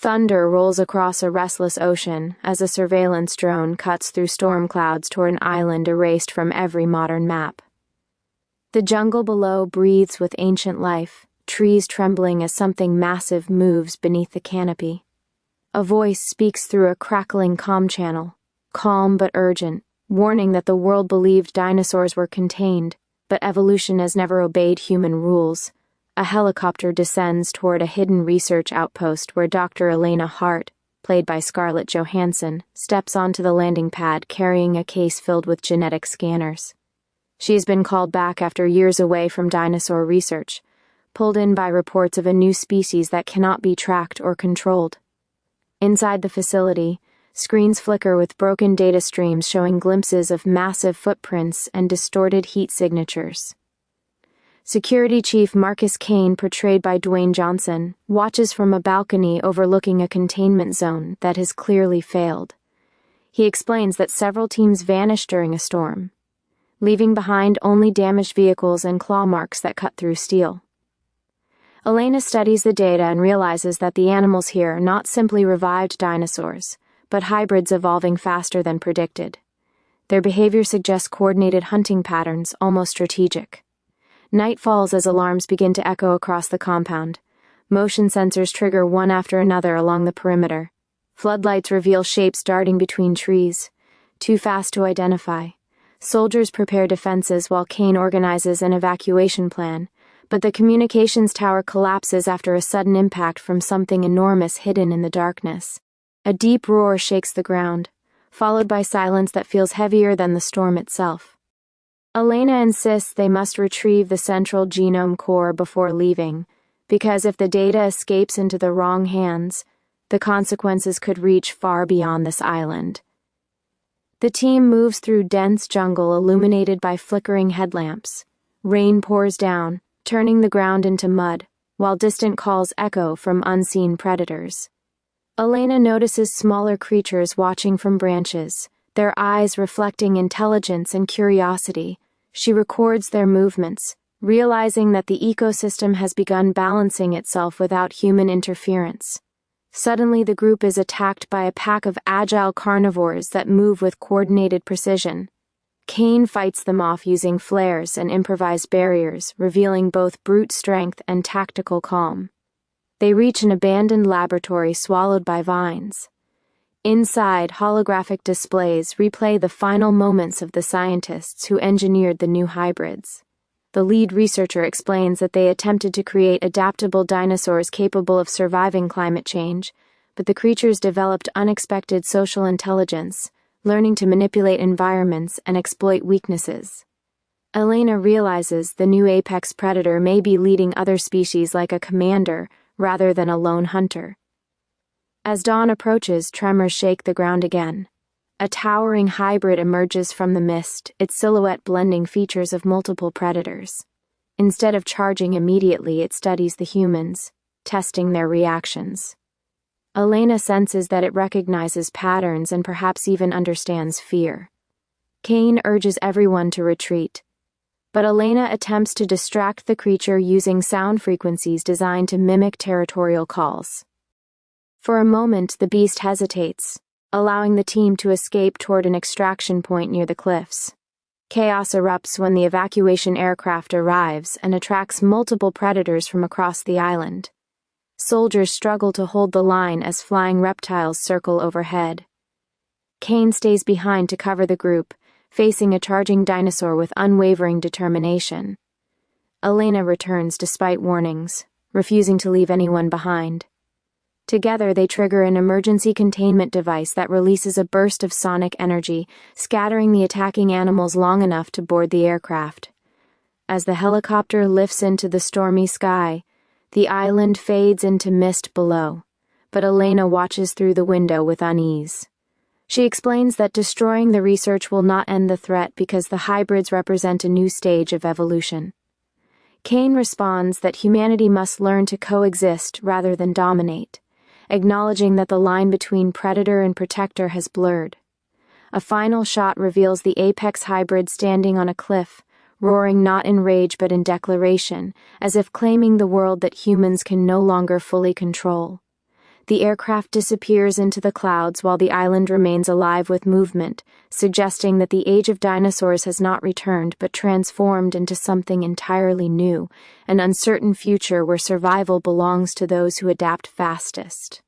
Thunder rolls across a restless ocean as a surveillance drone cuts through storm clouds toward an island erased from every modern map. The jungle below breathes with ancient life, trees trembling as something massive moves beneath the canopy. A voice speaks through a crackling comm channel, calm but urgent, warning that the world believed dinosaurs were contained, but evolution has never obeyed human rules. A helicopter descends toward a hidden research outpost where Dr. Elena Hart, played by Scarlett Johansson, steps onto the landing pad carrying a case filled with genetic scanners. She's been called back after years away from dinosaur research, pulled in by reports of a new species that cannot be tracked or controlled. Inside the facility, screens flicker with broken data streams showing glimpses of massive footprints and distorted heat signatures. Security Chief Marcus Kane, portrayed by Dwayne Johansson, watches from a balcony overlooking a containment zone that has clearly failed. He explains that several teams vanished during a storm, leaving behind only damaged vehicles and claw marks that cut through steel. Elena studies the data and realizes that the animals here are not simply revived dinosaurs, but hybrids evolving faster than predicted. Their behavior suggests coordinated hunting patterns, almost strategic. Night falls as alarms begin to echo across the compound. Motion sensors trigger one after another along the perimeter. Floodlights reveal shapes darting between trees, too fast to identify. Soldiers prepare defenses while Kane organizes an evacuation plan, but the communications tower collapses after a sudden impact from something enormous hidden in the darkness. A deep roar shakes the ground, followed by silence that feels heavier than the storm itself. Elena insists they must retrieve the central genome core before leaving, because if the data escapes into the wrong hands, the consequences could reach far beyond this island. The team moves through dense jungle illuminated by flickering headlamps. Rain pours down, turning the ground into mud, while distant calls echo from unseen predators. Elena notices smaller creatures watching from branches, their eyes reflecting intelligence and curiosity. She records their movements, realizing that the ecosystem has begun balancing itself without human interference. Suddenly, the group is attacked by a pack of agile carnivores that move with coordinated precision. Kane fights them off using flares and improvised barriers, revealing both brute strength and tactical calm. They reach an abandoned laboratory swallowed by vines. Inside, holographic displays replay the final moments of the scientists who engineered the new hybrids. The lead researcher explains that they attempted to create adaptable dinosaurs capable of surviving climate change, but the creatures developed unexpected social intelligence, learning to manipulate environments and exploit weaknesses. Elena realizes the new apex predator may be leading other species like a commander rather than a lone hunter. As dawn approaches, tremors shake the ground again. A towering hybrid emerges from the mist, its silhouette blending features of multiple predators. Instead of charging immediately, it studies the humans, testing their reactions. Elena senses that it recognizes patterns and perhaps even understands fear. Kane urges everyone to retreat, but Elena attempts to distract the creature using sound frequencies designed to mimic territorial calls. For a moment, the beast hesitates, allowing the team to escape toward an extraction point near the cliffs. Chaos erupts when the evacuation aircraft arrives and attracts multiple predators from across the island. Soldiers struggle to hold the line as flying reptiles circle overhead. Kane stays behind to cover the group, facing a charging dinosaur with unwavering determination. Elena returns despite warnings, refusing to leave anyone behind. Together, they trigger an emergency containment device that releases a burst of sonic energy, scattering the attacking animals long enough to board the aircraft. As the helicopter lifts into the stormy sky, the island fades into mist below, but Elena watches through the window with unease. She explains that destroying the research will not end the threat because the hybrids represent a new stage of evolution. Kane responds that humanity must learn to coexist rather than dominate, acknowledging that the line between predator and protector has blurred. A final shot reveals the apex hybrid standing on a cliff, roaring not in rage but in declaration, as if claiming the world that humans can no longer fully control. The aircraft disappears into the clouds while the island remains alive with movement, suggesting that the age of dinosaurs has not returned but transformed into something entirely new, an uncertain future where survival belongs to those who adapt fastest.